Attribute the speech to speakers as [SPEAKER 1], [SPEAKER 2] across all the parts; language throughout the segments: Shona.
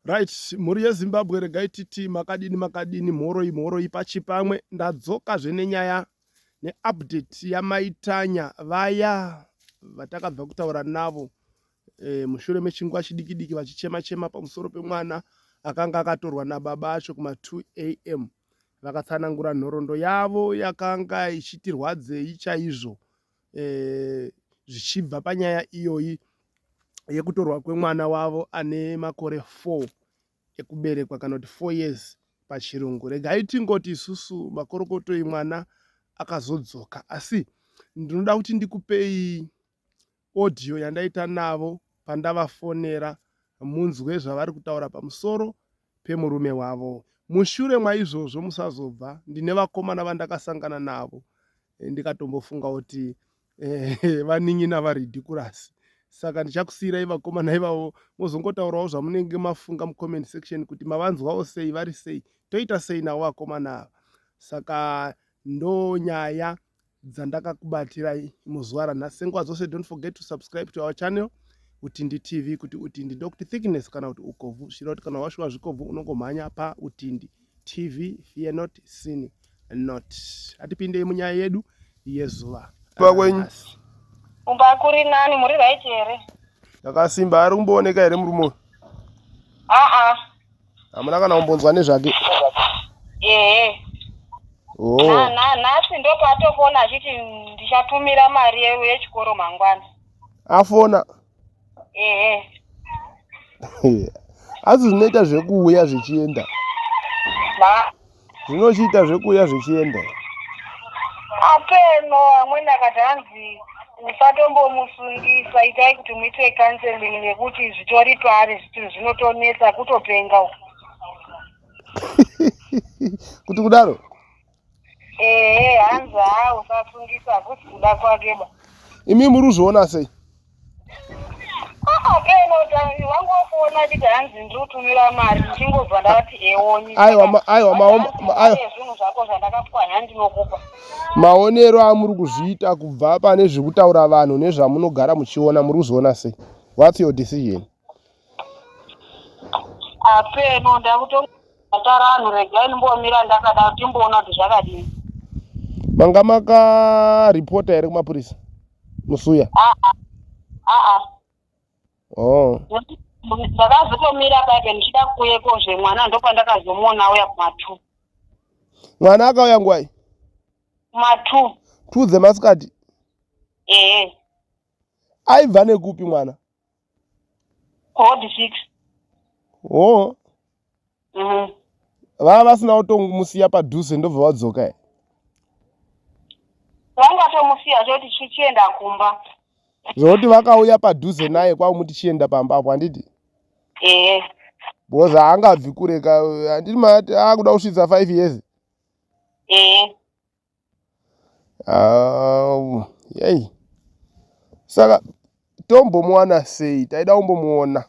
[SPEAKER 1] Right, mhuri yeZimbabwe regai titi makadini mhoroi pachipamwe. Ndadzoka nenyaya neupdate yamaitanya vaya vatakabva kutaura navo mushure mechinguva chidiki vachichema pamusoro pemwana akanga akatorwa nababa acho kuma 2 am. Vakatsanangura nhoroondo yavo yakanga ichitirwadzei chaizvo zvichibva panyaya iyoyi yekutorwa kwemwana wavo ane makore 4 ekuberekwa kana kuti 4 years pachirungu. Regai tingoti isusu makorokotoi mwana akazodzoka, asi ndinoda kuti ndikupei audio yandaita navo pandavafonera munzwe zvavari kutaura pamusoro pemurume wavo. Mushure maizvozvo musazobva ndine vakomana vandakasangana navo ndikatombofunga kuti vanin'ina varidikurasi. Saka ndichakusiyirai vakomana ivavo muzongotaurawo zvamunenge mafunga mucomment section kuti mavanzwawo sei, vari sei, toita sei navo vakomana ava. Saka ndo nyaya dzandakakubatirai muzuva ranhasi. Senguva dzose don't forget to subscribe to our channel Utindi TV, kuti Utindi ndokuti thickness kana kuti ukobvu. Zvino kuti kana washuwa zvikobvu unongomhanya pa Utindi TV, fear not, sin not. Atipindei munyaya yedu yezuva.
[SPEAKER 2] Kumba kuri nani muri right here?
[SPEAKER 1] Ndakasimba ari kumbooneka here murume? Hamuna kana kumbonzwa nezvake?
[SPEAKER 2] Nhasi ndo patofona achiti ndichatumira mari yechikoro mangwana.
[SPEAKER 1] Afona? Asi zvinoita zvekuuya zvichienda? Zvinochiita zvekuuya zvichienda?
[SPEAKER 2] Apeno amweni akati hanzi usatombomusungisa, itai kuti muite counseling nekuti zvitori pari zvinotonetsa kutopenga.
[SPEAKER 1] Kuti kudaro?
[SPEAKER 2] Hanzi usasungisa kuti kuda kwake ba.
[SPEAKER 1] Imi muri kuzviona sei?
[SPEAKER 2] Apeno wangofona kuti hanzi ndikutumira mari ndichingobva ndati eoni.
[SPEAKER 1] Aiwa
[SPEAKER 2] zvinhu zvako zvandakapwanya ndinokupa.
[SPEAKER 1] Maonero amuri kuzviita kubva pane zvekutaura vanhu nezvamunogara muchiona muri kuzviona sei? What's your decision?
[SPEAKER 2] Apeno ndakutobatara vanhu regai ndimbomira ndakada kuti timboona kuti zvakadini.
[SPEAKER 1] Manga makaripota here kumapurisa musuya?
[SPEAKER 2] Ndakazotomira paipe ndichida kuuyeko zvemwana ndopandakazomuona auya kuma2.
[SPEAKER 1] Mwana akauya ngwai?
[SPEAKER 2] Kuma2.
[SPEAKER 1] 2 dzemasikati? Aibva nekupi mwana?
[SPEAKER 2] Road 6.
[SPEAKER 1] Vava vasina kutongumusiya padhuze ndobva vadzoka here?
[SPEAKER 2] Vangatomusiya zvoti chichienda kumba.
[SPEAKER 1] Zvokuti vakauya padhuze naye kwamuti chienda pamba apo handiti? Because haangabvi kureka, handiti mati akuda kusvitsa 5 years? Yei. Saka tombomuwana sei? Taida kumbomuona.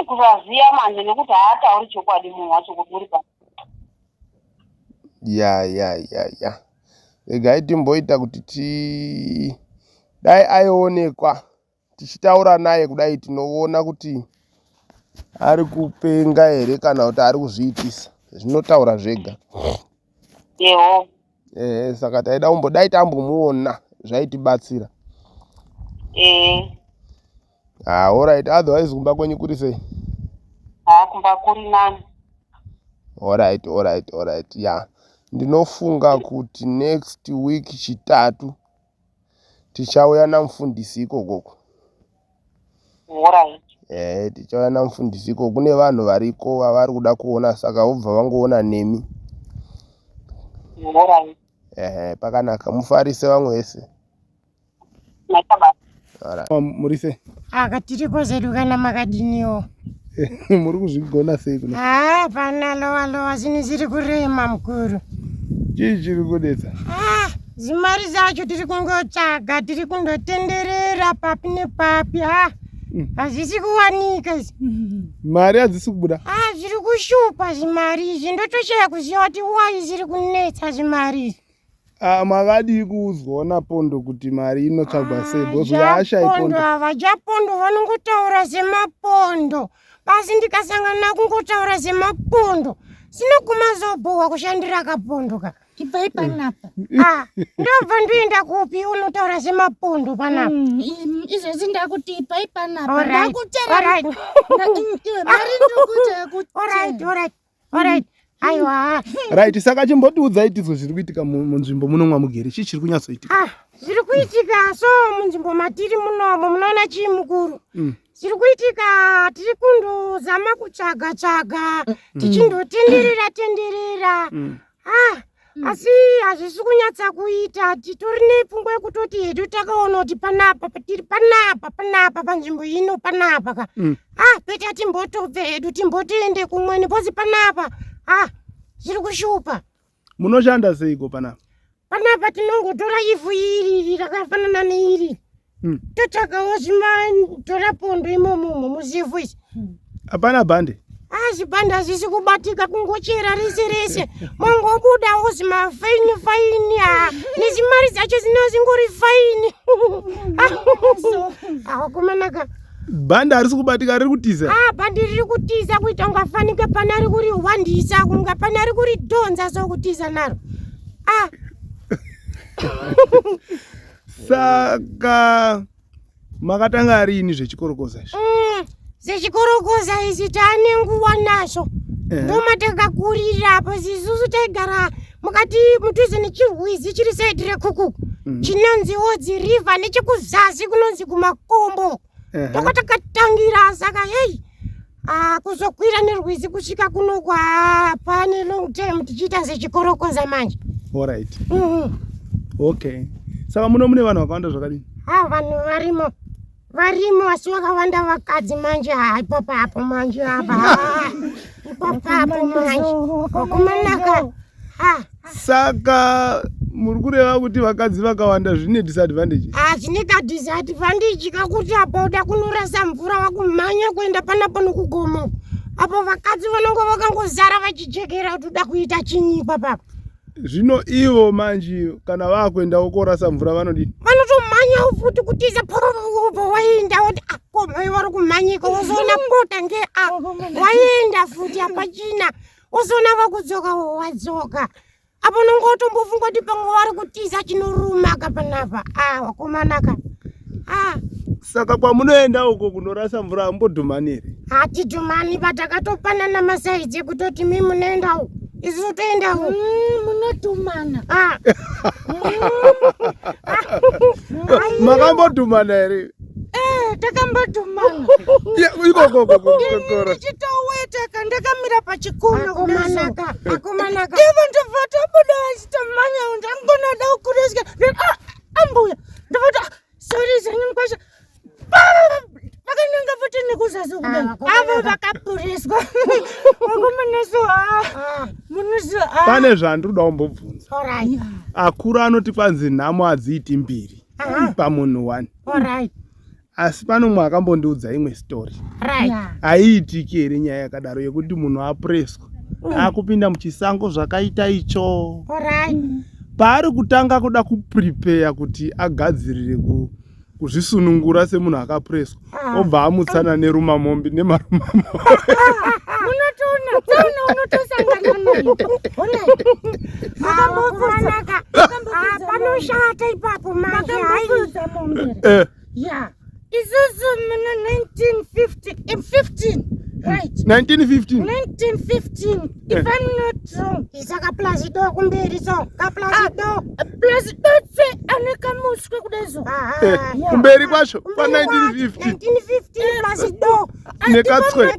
[SPEAKER 2] Kusaziya manje nekuti haatauri chokwadi munhu wacho kuti uri pa.
[SPEAKER 1] Ya. Regai timboita kuti dai aionekwa tichitaura naye kudai tinoona kuti ari kupenga here kana kuti ari kuzviitisa. Zvinotaura zvega. Saka taida dai tambomuona zvaitibatsira. Alright, otherwise kumba kwenyu kuri sei?
[SPEAKER 2] Kumba kuri nani.
[SPEAKER 1] Alright. Yeah. Ndinofunga kuti next week chitatu tichauya namufundisi ikoko. Tichauya namufundisi ikoko. Kune vanhu variko vavari kuda kuona, saka vobva vangoona nemi. Pakanaka, mufarise vamwe vese. Muri sei?
[SPEAKER 3] Tiriko zedu kana makadiniwo.
[SPEAKER 1] Muri kuzvigona sei kuno?
[SPEAKER 3] Pana lowa zvinhu zviri kurema mukuru.
[SPEAKER 1] Chii chiri kunetsa?
[SPEAKER 3] Zimari zacho tiri kungotsvaga, tiri kundotenderera papi nepapi. Hazvisi kuwanika izvi.
[SPEAKER 1] Mari hadzisi kubuda?
[SPEAKER 3] Zviri kushupa zvimari izvi. Ndotochaya kuziva kuti wai zviri kunetsa zvimari izvi.
[SPEAKER 1] Makadi kuzona pondo kuti mari inotsvagwa sei bosi asha ipondo.
[SPEAKER 3] Vajapondo vanongotaura semapondo. Basi ndikasangana kungotaura semapondo. Sinokumazobhuwa kushandira kapondo ka.
[SPEAKER 4] Ipai panapa.
[SPEAKER 3] Ndobva ndoenda kupi unotaura semapondo panapa.
[SPEAKER 4] Izvozvi ndakuti ipai panapa.
[SPEAKER 3] Alright. Aiwa.
[SPEAKER 1] Right, saka chimbotiudza itizo zviri kuitika munzvimbo munomwa mugere. Chii chiri kunyatsoitika?
[SPEAKER 3] Zviri kuitika so munzvimbo matiri munomo munoona chii mukuru. Zviri kuitika tiri kundozama kutsvaga tichindotenderera. Asi hazvisi kunyatsa kuita. Titori nepfungwa yekutoti hedu takaona kuti panapa patiri panapa panzvimbo ino panapa ka. Peta timbotobve hedu timbotoende kumweni pozi panapa. Zviri kushupa.
[SPEAKER 1] Munoshanda seiko panapa?
[SPEAKER 3] Panapa tinongotora ivhu iri rakafanana neiri. Totsvagawo zvimatora pondo imomo muzivhu izvi.
[SPEAKER 1] Hapana bhande?
[SPEAKER 3] Zvibhande hazvisi kubatika kungochera rese. Mongobudawo zimafaini nezimari dzacho zingori faini. Kumanaka.
[SPEAKER 1] Bhande harisi kubatika, riri kutiza?
[SPEAKER 3] Bhande riri kutiza kuita ungafanike pane ari kurihwandisa kunga pane ari kuridhonza sokutiza naro.
[SPEAKER 1] Saka makatanga rini zvechikorokoza izvi?
[SPEAKER 3] Zvechikorokoza izvi taane nguva nazvo. Ndomatakakurirapo isusu taigara mukati mudhuze nechirwizi chiri saidi rekuku. Chinonzi Odzi River nechekuzasi kunonzi kumakombo. Ndokatakatangira saka kuzokwira nerwizi kusvika kuno pane long time tichiita zvechikorokoza manje.
[SPEAKER 1] Alright. Okay. Saka muno mune vanhu vakawanda zvakadini?
[SPEAKER 3] Vanhu varimo asi vakawanda vakadzi manje. Ipapapo manje apa. Ipapapo manje. Kumanaka.
[SPEAKER 1] Saka muri kureva kuti vakadzi vakawanda zvine disadvantage?
[SPEAKER 3] Zvine disadvantage kakuti apa uda kunorasa mvura wakumhanya kuenda panapa nokugomo. Apo vakadzi vanongo vakangozara vachijekera kuti uda kuita chinyi papapo.
[SPEAKER 1] Zvino ivo manje kana vakuenda ukorasa mvura vanodini?
[SPEAKER 3] Vanotomhanya futi kutiza waenda kuti komai vari kumhanyika wozoona pota waenda futi apachina wozoona vakudzoka wadzoka. Apo nongotombofunga kuti pamwe vari kutiza chinoruma kapanapa. Wakomanaka.
[SPEAKER 1] Saka kwamunoenda uko kunorasa mvura hamumbodhumani here?
[SPEAKER 3] Hatidhumani, patakatopanana masaidzi ekutoti mimi munoenda uko isusu toenda uko.
[SPEAKER 4] Munodhumana.
[SPEAKER 1] Makambodhumana here?
[SPEAKER 4] Takambodhumana.
[SPEAKER 3] Ndichitoweteka ndakamira pachikomo kumanaka. Akomanaka.
[SPEAKER 4] Ivo ndobva tabuda vachitomhanya ndangonoda kukuresika. Ambuya ndobva sorry zvenyu kwasha. Vakananga futi nekuzasi kudai. Avo vakapuriswa. Wakomeneso
[SPEAKER 1] pane zvandinoda kumbobvunza.
[SPEAKER 3] Alright.
[SPEAKER 1] Akuru anoti kwanzi nhamo hadziiti mbiri pamunhu 1.
[SPEAKER 3] Alright.
[SPEAKER 1] Asi pano mumwe akambondiudza imwe story.
[SPEAKER 3] Right.
[SPEAKER 1] Haiitiki here nyaya yakadaro yekuti munhu apureswa akupinda muchisango zvakaita icho.
[SPEAKER 3] Alright.
[SPEAKER 1] Paari kutanga kuda kuprepare kuti agadzirire kuzvisunungura semunhu akapureswa obva amutsana nerumamombi nemarumamombi.
[SPEAKER 4] Munotoona unotosangana nayo.
[SPEAKER 3] Wakomanaka. Panoshata ipapo manje.
[SPEAKER 4] Makambofudza mombere. Isusu muna 1915. Right.
[SPEAKER 1] 1915.
[SPEAKER 4] 1915. If I'm not wrong.
[SPEAKER 3] Isaka plazido kumberi so. Plazido.
[SPEAKER 4] Plazido tse anekamuswe kudezo.
[SPEAKER 1] Kumberi kwacho pa 1915.
[SPEAKER 3] 1915 plazido.
[SPEAKER 1] Nekatswe.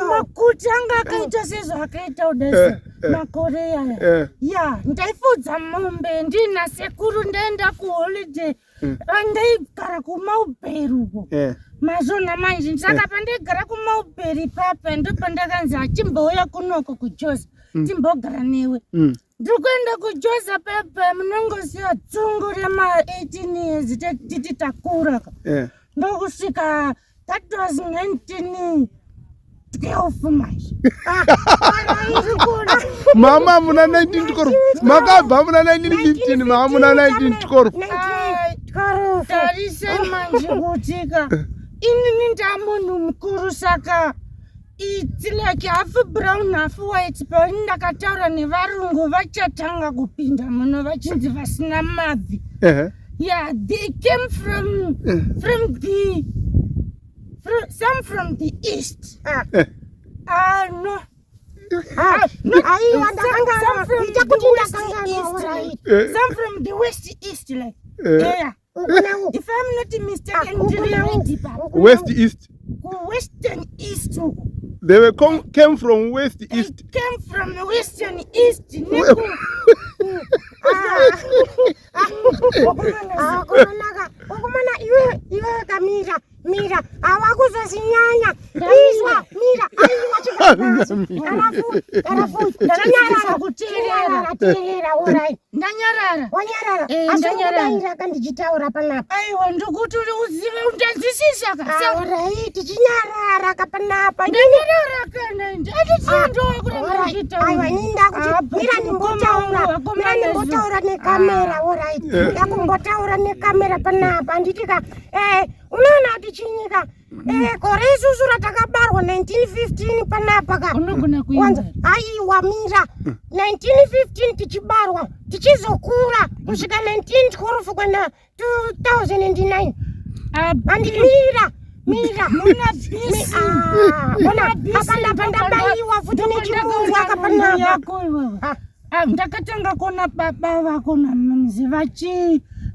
[SPEAKER 4] Makuti anga akaita sezvo akaita udezo. Makore yaya. Ndaifudza mombe ndina sekuru ndaenda kuholiday. Ndaigara kuMauberry uko. Mazona manje saka pandaigara kuMauberry papa ndopandakanzi achimbouya kunoko kuJozi timbogara newe. Ndikuenda kuJozi papa munongosiya dzungu rema18 years titi takura. Ndokusvika that was 1920 12 manje.
[SPEAKER 1] Mama muna 1912. Makabva muna 1915 mama muna 1912.
[SPEAKER 4] Tarise manje kutika. Ini ndamunhu mukuru saka it's like half brown half white but ndakataura nevarungu vachatanga kupinda muno vachinzi vasina mabvi. Yeah, they came from some from the east. No. No, some from the west east, like. Yeah. If I'm not mistaken,
[SPEAKER 1] West East.
[SPEAKER 4] Western East.
[SPEAKER 1] They came from West East.
[SPEAKER 4] They came from the Western East.
[SPEAKER 3] Mira, awakuzosinyanya izwa mira ayiwachiakuteerera orai
[SPEAKER 4] ndanyarara
[SPEAKER 3] wanyarara kandichitaura panapa
[SPEAKER 4] aiwa ndikuti uri uzive undazisisa
[SPEAKER 3] orai tichinyarara kapanapa
[SPEAKER 4] ndanyarara kana ndatitindoaiwa
[SPEAKER 3] ini ndakuti mira ndimbotaura nekamera orai ndakumbotaura nekamera panapa anditika unoona kuti chinyika gore isusu ratakabarwa 1915 panapa ka aiwa mira 1915 tichibarwa tichizokura kusvika 1912 kwenda 2009 andi mira apanapa ndabaiwa futi nechibungu akapanapa
[SPEAKER 4] ndakatanga kuona baba vako namunzi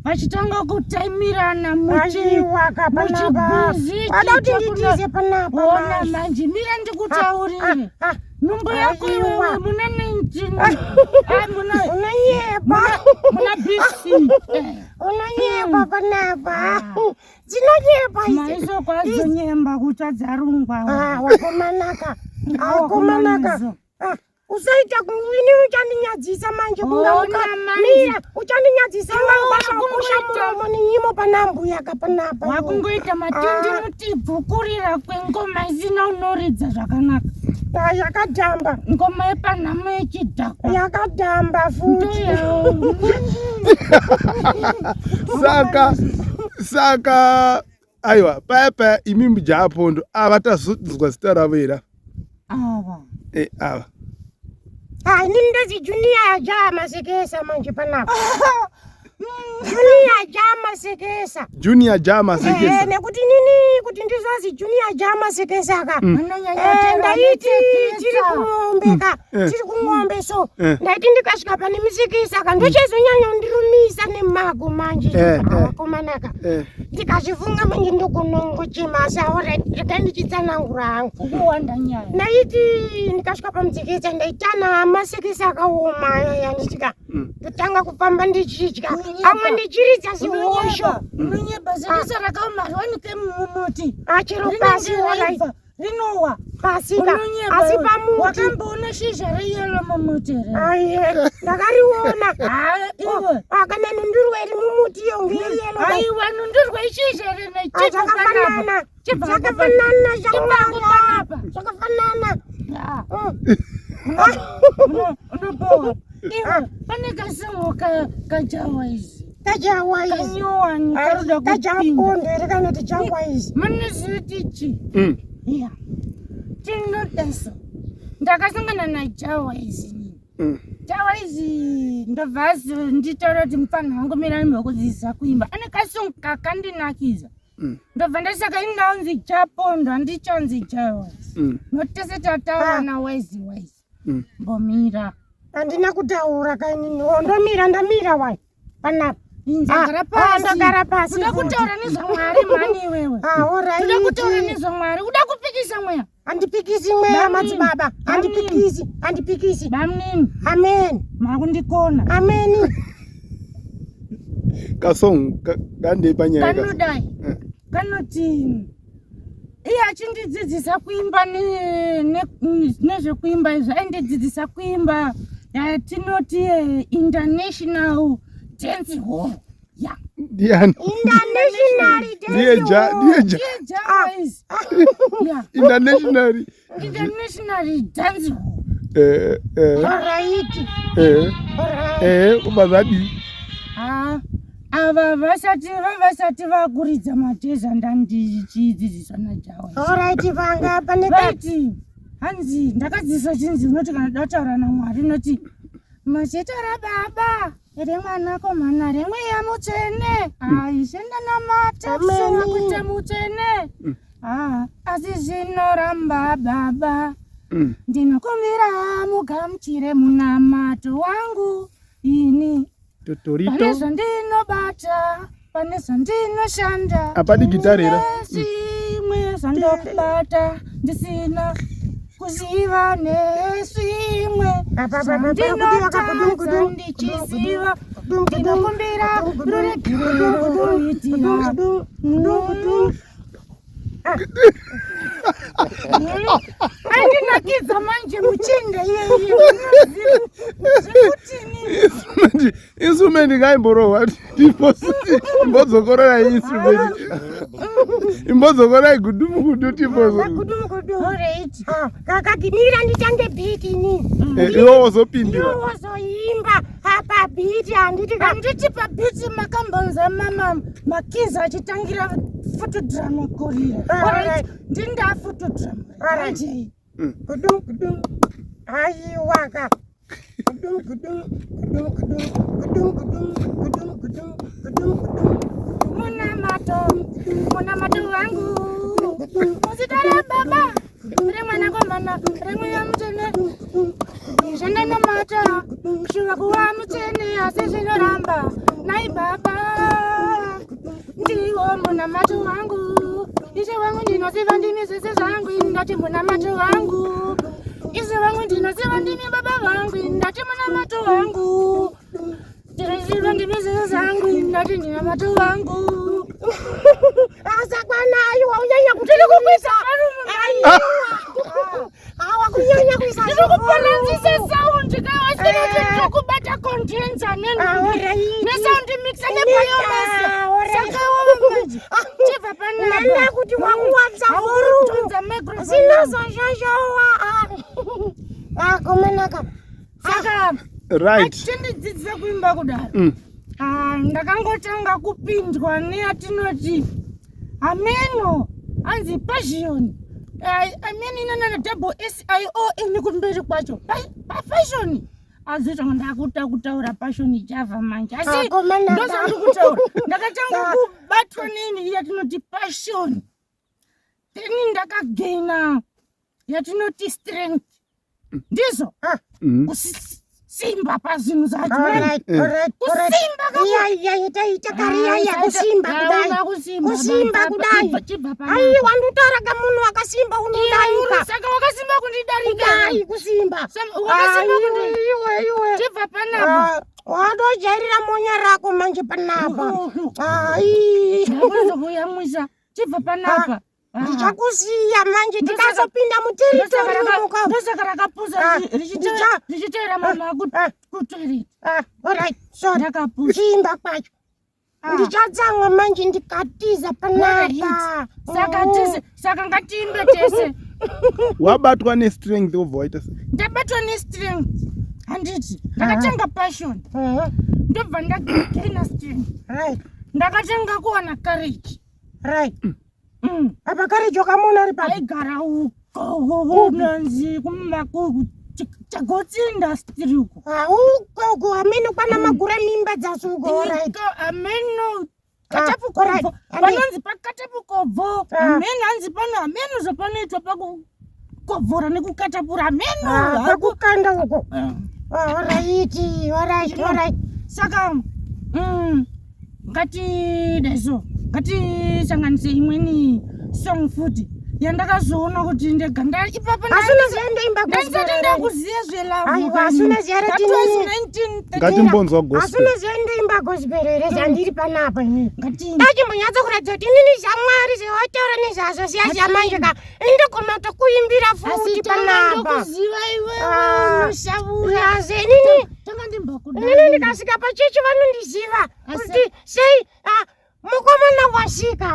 [SPEAKER 4] vachitanga kutaimirana
[SPEAKER 3] muchibhizi
[SPEAKER 4] panapa manje mira ndikutaurire nhumbu yako iwewe muna 19 muna BC
[SPEAKER 3] unonyemba panapa dzinonyemba
[SPEAKER 4] maiso kwadzonyemba kuchadzarungwa
[SPEAKER 3] wakomanaka usaita kuini uchandinyadzisa manje mira uchandinyadzisa kushamuromo ninyimo panambuya kapanapa
[SPEAKER 4] wakungoita matindi mutibvukurira kwengoma isina unoridza zvakanaka
[SPEAKER 3] yakadhamba
[SPEAKER 4] ngoma yepanhamo yechidhakwa
[SPEAKER 3] yakadhamba futi
[SPEAKER 1] saka aiwa paya imi mujapondo ava tazodzwa zita ravo era ava
[SPEAKER 3] inini ndezi junior jamasekesa manje panapa junior jamasekesa nekuti nini kuti ndizozi junior jamasekesa ka ndaiti tiri kumombe so ndaiti ndikasvika pane musekesa ka ndochizonyanya ndirumisa nemago manje awakomanaka ndikazvifunga manje ndokunongochemasa rekai ndichitsanangura hangu ndaiti ndikasvika pamusekesa ndaitana masekesa akaoma yanditika ndotanga kufamba ndichidya amwe ndichiridza ziwosho
[SPEAKER 4] unonyeba sekesa rakaoma riwanike mumuti
[SPEAKER 3] achiro pasi
[SPEAKER 4] rinowa
[SPEAKER 3] pasika asi pamuti
[SPEAKER 4] wakamboona shizha reyelo mumuti
[SPEAKER 3] aiye ndakariona
[SPEAKER 4] iwe
[SPEAKER 3] kana nundurwa iri mumuti iyo ngeyelo
[SPEAKER 4] aiwa nundurwa ishizha rine
[SPEAKER 3] zvakafanana zvakafanana
[SPEAKER 4] unobowa iwe pane kasimwo kajawaizi kanyowani karuda
[SPEAKER 3] kajakondo ere kanoti jawaizi
[SPEAKER 4] munizitichi ya tinodaso ndakasangana najawaizi jawaizi ndobva nditaura kuti mufana wangu mirani mekudzidzisa kuimba ane kasongo kakandinakiza ndobva ndasaka inaunzi japondo handichanzi jawaizi notese tataura nawaizi mbomira
[SPEAKER 3] handina kutaura kainini ndomira ndamira wai panapa
[SPEAKER 4] ndagara pasi uda kutaura nezvamwari mani iwewe uda kutaura nezvamwari uda kupikisa mweya
[SPEAKER 3] handipikisi mweya madzibaba handipikisi
[SPEAKER 4] bamnini
[SPEAKER 3] amen
[SPEAKER 4] makundikona
[SPEAKER 3] ameni
[SPEAKER 1] kasong kandei panyaya
[SPEAKER 4] kanodai kanoti iye achindidzidzisa kuimba nezvekuimba izvo aindidzidzisa kuimba yatinoti international dance hall
[SPEAKER 1] ndiani
[SPEAKER 3] international
[SPEAKER 1] international
[SPEAKER 4] international dance.
[SPEAKER 3] Alright.
[SPEAKER 1] Ubazadi.
[SPEAKER 4] Ava vasati vakuridza mateza ndandichidzidziswa naJawa.
[SPEAKER 3] Alright vanga pane
[SPEAKER 4] Right. Hanzi ndakadzidziswa chinzi unoti kana dataura naMwari unoti mazita raBaba remwana komana remweya mutsvene aishenda namata kusoma kuita mutsvene asi zvinoramba Baba ndinokumbira mugamuchire munamato wangu ini pane zvandinobata pane zvandinoshanda
[SPEAKER 1] apadi gitari era
[SPEAKER 4] zvimwe zvandobata ndisina kuziva nezvimwe zvandinotadza ndichiziva ndinokumbira ruregere kuitira andinakidza manje muchinde yeye
[SPEAKER 1] manje instrument ngaimborowa imbozokorora instrument imbozokora igudumu timbozo
[SPEAKER 3] Alright. Kakadimira nditange beat ini.
[SPEAKER 1] Iwo wozopindira.
[SPEAKER 3] Iwo wozoimba apa beat handiti
[SPEAKER 4] pa beat makambonza mama makiza achitangira photodrum korira. Alright. Ndinda photodrum.
[SPEAKER 3] Alright. Kudum. Ayiwaka. Kudum. Munamato wangu. Muzitara Baba. Remwana komana remweya mutsvene ishanda namata kushuva kuva mutsvene asi zvinoramba nai Baba ndiwo munamato wangu ishe wangu ndinoziva ndimi zvese zvangu ndati munamato wangu ishe wangu ndinoziva ndimi Baba vangu ndati munamato wangu ndinoziva ndimi zvese zvangu ndati ndinamato wangu asakwana aiwa unyanya kutiri kukwisa awa kunyanya kuisa ndikuparadzisa sound kawasiroti kubata condenser nesound mixer nebiomass saka wamaji chibva panapa kuti wakuwadza huru sinozozvozvowa komanaka saka
[SPEAKER 1] right
[SPEAKER 4] tindidzidzise kuimba kudaro ndakangotanga kupindwa neyatinoti ameno anzi passion ameno inonana double SION kumberi kwacho passion azvitanga ndakuta kutaura passion java manje asi ndozandikutaura ndakatanga kubatwa neni yatinoti passion then ndakagaina yatinoti strength ndizo simba pazvinhu zvacho kusimba kudai ai wandotauraga munhu wakasimba unodarika saka wakasimba kundidarika kusimba iwe chibva panapa wadojairira monya rako manje panapa ai ndakuzokuyamusa chibva panapa ndichakusiya manje tikazopinda muteritoriumuka ndosaka rakapuza richiteera mama kutoilet alright so ndakapuza kwacho ndichatsamwa manje ndikatiza panapa saka ngatiimbe tese
[SPEAKER 1] wabatwa nestrength uvoita
[SPEAKER 4] ndabatwa nestrength handiti ndakatenga passion ndobva ndagaina strength right ndakatenga kuwana courage right apa courage wakamona ari paigara uko nanzi kumakuku chagotsinda striko uko ameno kwana magura mimba dzasuko right ameno katapukobvo panonzi pakatapukobvo ameno anzi pano ameno zvapanoitwa pakukobvora nekukatapura ameno pakukanda uko alright saka ngatidaiso ngatisanganise imweni song futi yandakazoona kuti ndeganda ipapo ndandisati ndakuziya
[SPEAKER 1] zvelavugatimbombonzwa gospel
[SPEAKER 3] ndoimba gospel here zvandiri panapa ini ndachimbonyatso kuratidza kuti inini zvamwari zvewataura nezvazvo siya zvamanje ka indogona kutokuimbira futi panapa inini ndikasvika pachechi vanondiziva kuti sei mukomana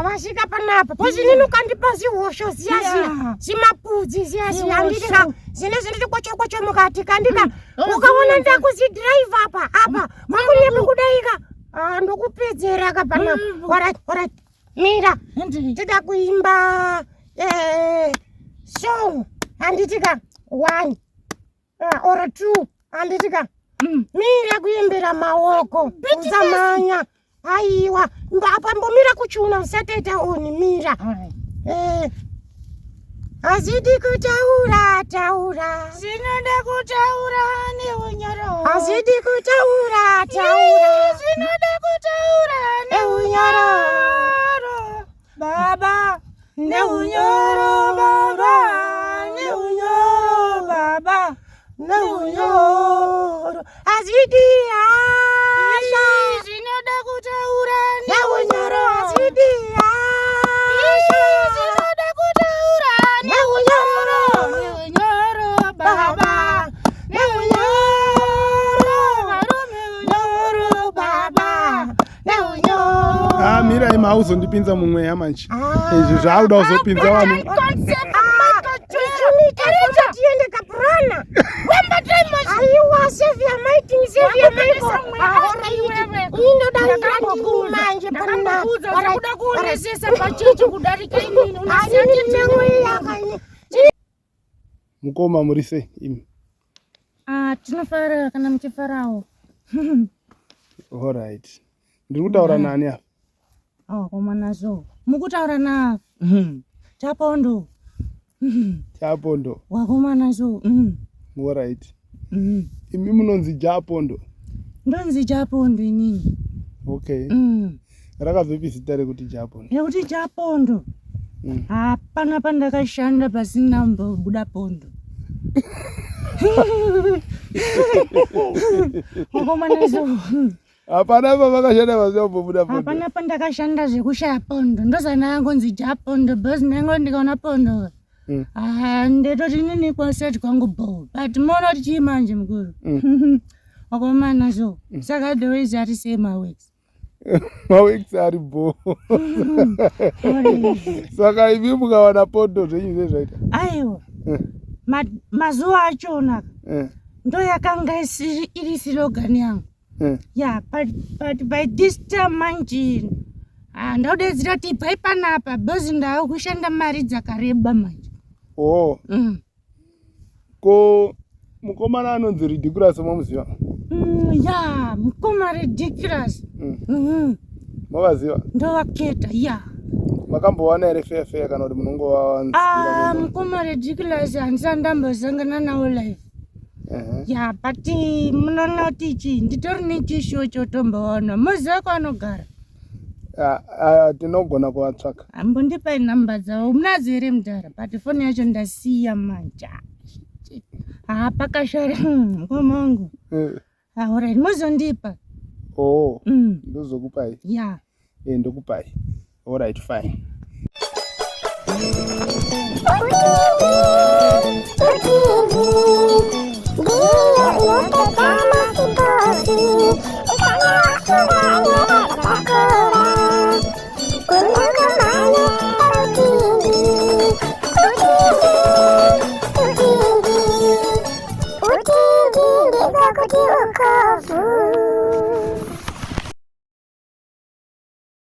[SPEAKER 3] wasvika panapa pozinini ukandipa zihosho ziya zimapudzi ziya handitika zine zinditi kwacho mukati kandika ukaona ndakuzidhiraivha apa makunyepe kudaika ndokupedzera kapanapa. Alright, mira ndida kuimba song handitika 1 or 2 handitika mira kuimbira maoko usamanya. Aiwa, apa mbomira kuchuna usateta oni mira. Azidi kutaura
[SPEAKER 4] Zinoda kutaura neunyoro.
[SPEAKER 3] Azidi kutaura
[SPEAKER 4] Zinoda kutaura neunyoro. Baba neunyoro neunyoro.
[SPEAKER 3] Azidi asha.
[SPEAKER 4] Zinoda kutaura
[SPEAKER 3] Neunyoro azidi asha.
[SPEAKER 4] Zinoda kutaura
[SPEAKER 3] Neunyoro
[SPEAKER 4] baba.
[SPEAKER 3] Neunyoro baba. Neunyoro.
[SPEAKER 1] Mira hauzondipinza mumweya manje. Izvi zvaakuda kuzopinza vanhu.
[SPEAKER 3] Tiende kaprana. Aiwa, save your mighty. Manje
[SPEAKER 4] Ndakuda kuonesesa pacheche kudarika inini.
[SPEAKER 1] Mukoma muri sei imi?
[SPEAKER 4] Tinofara kana muchifarawo.
[SPEAKER 1] Alright. Ndiri kutaura nani apa?
[SPEAKER 4] Komanazo. Mukutaura na Chapondo.
[SPEAKER 1] Chapondo.
[SPEAKER 4] Wakomanazo.
[SPEAKER 1] Alright. Imi munonzi Chapondo.
[SPEAKER 4] Ndonzi Chapondo inini.
[SPEAKER 1] Okay. Rakabvepi zita rekuti Chapondo?
[SPEAKER 4] Nekuti Chapondo. Hapana pandakashanda pasina mbobuda pondo. Wakomanazo.
[SPEAKER 1] Hapana pavakashanda pasina mbobuda pondo.
[SPEAKER 4] Hapana pandakashanda zvekushaya pondo. Ndozana yangonzi Chapondo bhasi ndango ndikaona pondo. Ndetoti nini kwasati kwangu bold. But mono kuti chimanje mukuru. Wakomanazo. Saka the ways are the same my works.
[SPEAKER 1] Maweeks ari bo. Saka imi mukawana pondo zvenyu zvaita.
[SPEAKER 4] Aiwa. Mazuva achona. Ndo yakanga iri slogan yangu. Yeah, but by this time manje ndaudedzera kuti bhai panapa bhozi ndawe kushanda mari dzakareba manje.
[SPEAKER 1] Ko mukomana anonzi Ridiculous mamuziva?
[SPEAKER 4] Ya, mukoma Ridiculous.
[SPEAKER 1] Mavaziva?
[SPEAKER 4] Ndowaketa, ya.
[SPEAKER 1] Makambowana here fair kana kuti munongovawanzira?
[SPEAKER 4] Mukoma Ridiculous handisati ndambosangana nawo live. Ya, but munoona kuti ichi nditori nechishow chotomboona. Muziva kwaanogara?
[SPEAKER 1] Tinogona kuvatsvaka.
[SPEAKER 4] Ambondipai nhamba dzavo. Munadzo here mudhara? But foni yacho ndasiya manja. Pakashara mukoma wangu. Alright, muzondipa.
[SPEAKER 1] Ndozokupai?
[SPEAKER 4] Yeah.
[SPEAKER 1] Ndokupai. Alright, fine.
[SPEAKER 3] Go,